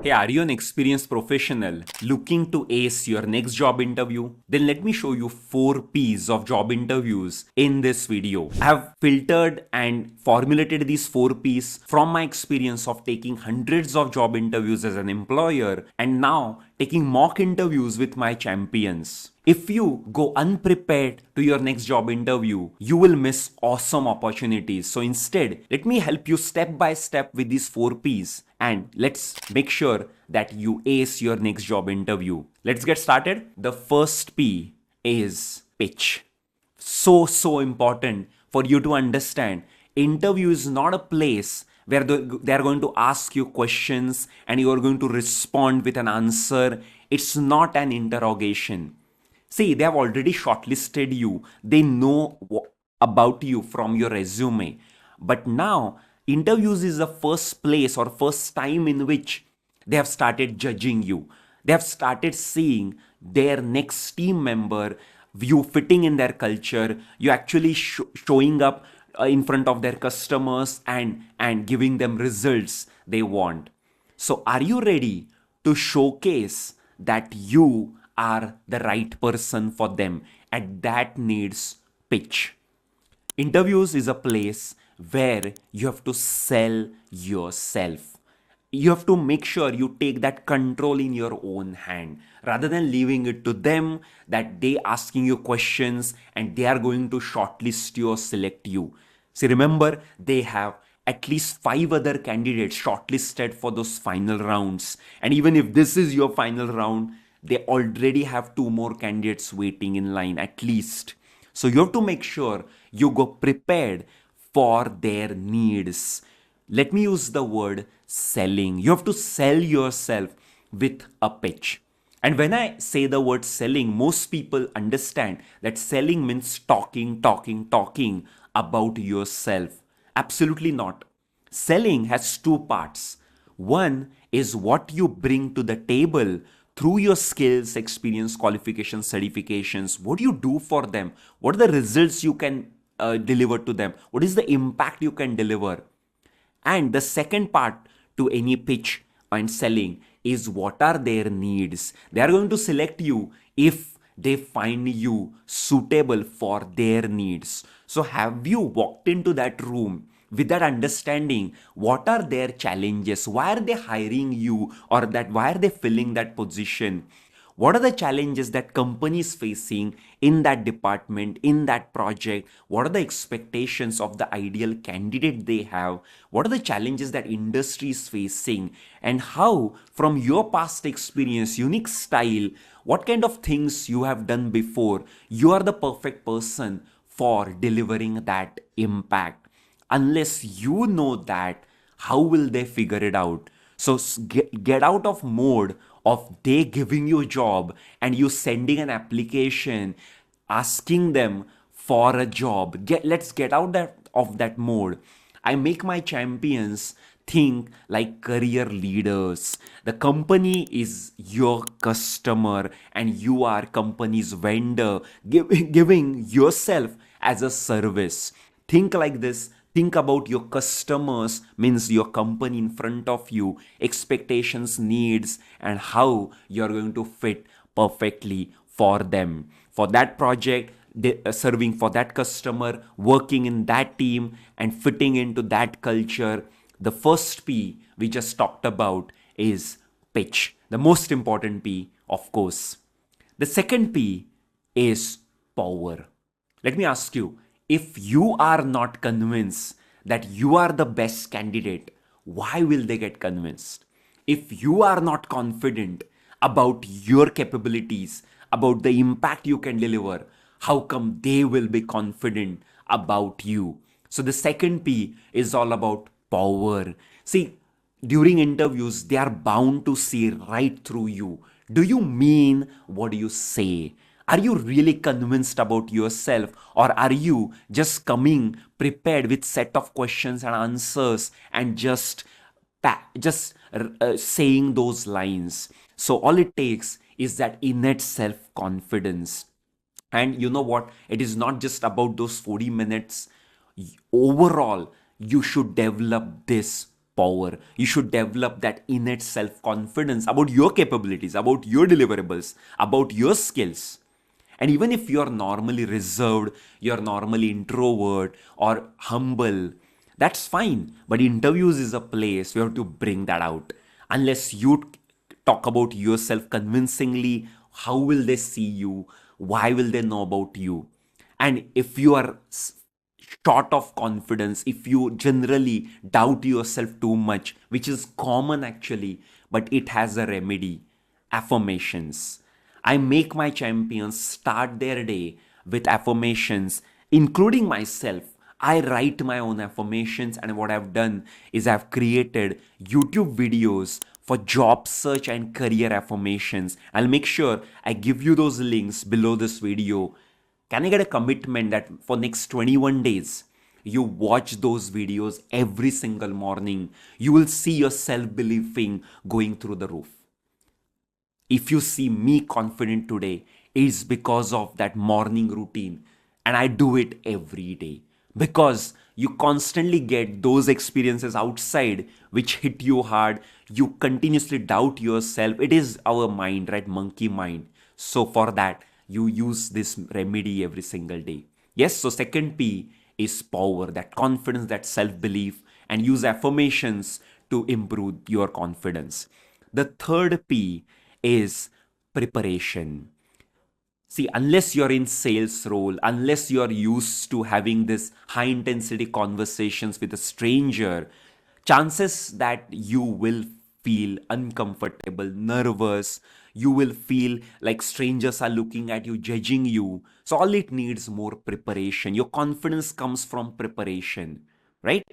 Hey, are you an experienced professional looking to ace your next job interview? Then let me show you 4 P's of job interviews in this video. I have filtered and formulated these 4 P's from my experience of taking hundreds of job interviews as an employer and now taking mock interviews with my champions. If you go unprepared to your next job interview, you will miss awesome opportunities. So instead, let me help you step by step with these 4 P's and let's make sure that you ace your next job interview. Let's get started. The first P is pitch. So important for you to understand. Interview is not a place where they are going to ask you questions and you are going to respond with an answer. It's not an interrogation. See, they have already shortlisted you. They know about you from your resume. But now, interviews is the first place or first time in which they have started judging you. They have started seeing their next team member, you fitting in their culture, you actually showing up in front of their customers and giving them results they want. So are you ready to showcase that you are the right person for them? And that needs pitch. Interviews is a place where you have to sell yourself. You have to make sure you take that control in your own hand rather than leaving it to them, that they asking you questions and they are going to shortlist you or select you. See, remember, they have at least 5 other candidates shortlisted for those final rounds. And even if this is your final round, they already have 2 more candidates waiting in line at least. So you have to make sure you go prepared for their needs. Let me use the word selling. You have to sell yourself with a pitch. And when I say the word selling, most people understand that selling means talking about yourself. Absolutely not. Selling has 2 parts. One is what you bring to the table through your skills, experience, qualifications, certifications. What do you do for them? What are the results you can deliver to them? What is the impact you can deliver? And the second part to any pitch and selling is what are their needs. They are going to select you if they find you suitable for their needs. So have you walked into that room with that understanding? What are their challenges? Why are they hiring you, or that why are they filling that position? What are the challenges that companies facing in that department, in that project? What are the expectations of the ideal candidate they have? What are the challenges that industry is facing? And how, from your past experience, unique style, what kind of things you have done before, you are the perfect person for delivering that impact. Unless you know that, how will they figure it out? So get out of mode of they giving you a job and you sending an application asking them for a job. Let's get out of that mode. I make my champions think like career leaders. The company is your customer and you are company's vendor, giving yourself as a service. Think like this. Think about your customers, means your company in front of you, expectations, needs, and how you're going to fit perfectly for them. For that project, serving for that customer, working in that team, and fitting into that culture. The first P we just talked about is pitch. The most important P, of course. The second P is power. Let me ask you, if you are not convinced that you are the best candidate, why will they get convinced? If you are not confident about your capabilities, about the impact you can deliver, how come they will be confident about you? So the second P is all about power. See, during interviews, they are bound to see right through you. Do you mean what you say? Are you really convinced about yourself, or are you just coming prepared with set of questions and answers and just saying those lines? So all it takes is that innate self-confidence. And you know what? It is not just about those 40 minutes. Overall, you should develop this power. You should develop that innate self-confidence about your capabilities, about your deliverables, about your skills. And even if you're normally reserved, you're normally introvert or humble, that's fine. But interviews is a place where you have to bring that out. Unless you talk about yourself convincingly, how will they see you? Why will they know about you? And if you are short of confidence, if you generally doubt yourself too much, which is common actually, but it has a remedy: affirmations. I make my champions start their day with affirmations, including myself. I write my own affirmations, and what I've done is I've created YouTube videos for job search and career affirmations. I'll make sure I give you those links below this video. Can I get a commitment that for next 21 days you watch those videos every single morning? You will see your self-beliefing going through the roof. If you see me confident today, it's because of that morning routine, and I do it every day because you constantly get those experiences outside which hit you hard. You continuously doubt yourself. It is our mind, right? Monkey mind. So for that, you use this remedy every single day. Yes, so second P is power, that confidence, that self-belief, and use affirmations to improve your confidence. The third P is preparation. See, unless you're in sales role, unless you're used to having this high intensity conversations with a stranger, chances that you will feel uncomfortable, nervous, you will feel like strangers are looking at you, judging you. So all it needs more preparation. Your confidence comes from preparation, right?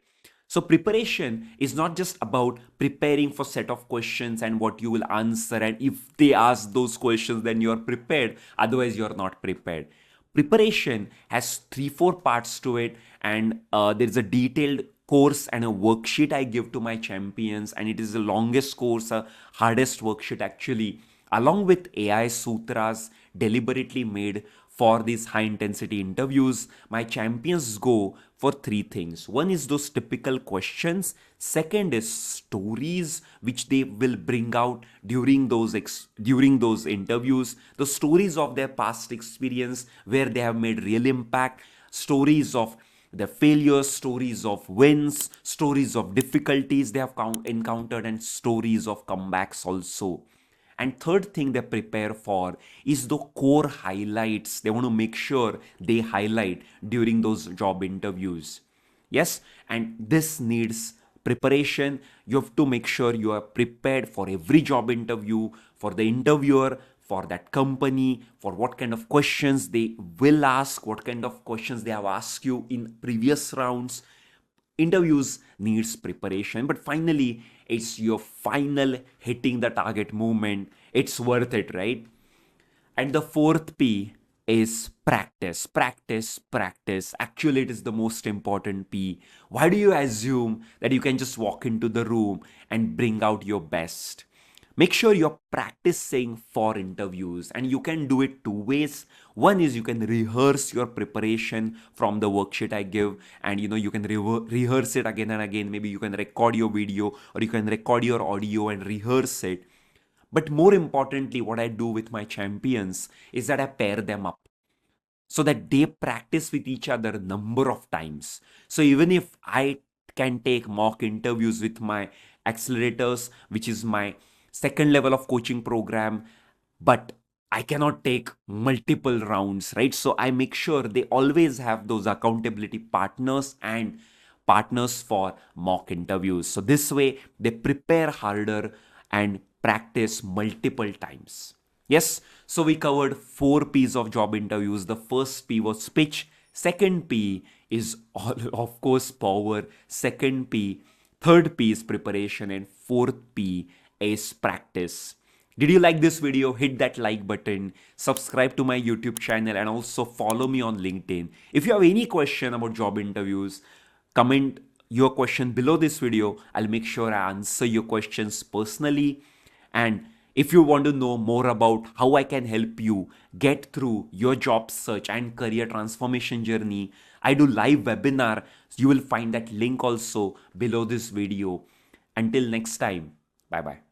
So preparation is not just about preparing for set of questions and what you will answer, and if they ask those questions then you're prepared, otherwise you're not prepared. Preparation has 3 4 parts to it, and there's a detailed course and a worksheet I give to my champions, and it is the longest course, a hardest worksheet actually, along with AI sutras deliberately made for these high intensity interviews. My champions go for 3 things. One is those typical questions. Second is stories which they will bring out during those interviews, the stories of their past experience where they have made real impact, stories of their failures, stories of wins, stories of difficulties they have encountered, and stories of comebacks also. And third thing they prepare for is the core highlights they want to make sure they highlight during those job interviews. Yes, and this needs preparation. You have to make sure you are prepared for every job interview, for the interviewer, for that company, for what kind of questions they will ask, what kind of questions they have asked you in previous rounds. Interviews needs preparation, but finally it's your final hitting the target moment. It's worth it, right? And the fourth P is practice. Practice, practice. Actually, it is the most important P. Why do you assume that you can just walk into the room and bring out your best? Make sure you're practicing for interviews, and you can do it 2 ways. One is you can rehearse your preparation from the worksheet I give, and you can rehearse it again and again. Maybe you can record your video or you can record your audio and rehearse it. But more importantly, what I do with my champions is that I pair them up so that they practice with each other number of times. So even if I can take mock interviews with my accelerators, which is my second level of coaching program, but I cannot take multiple rounds, right? So I make sure they always have those accountability partners and partners for mock interviews. So this way they prepare harder and practice multiple times. Yes, so we covered 4 P's of job interviews. The first P was pitch. Second P is of course power. Second P, third P is preparation, and fourth P is practice. Did you like this video? Hit that like button, subscribe to my YouTube channel, and also follow me on LinkedIn. If you have any question about job interviews, comment your question below this video. I'll make sure I answer your questions personally. And if you want to know more about how I can help you get through your job search and career transformation journey, I do live webinar. You will find that link also below this video. Until next time, bye bye.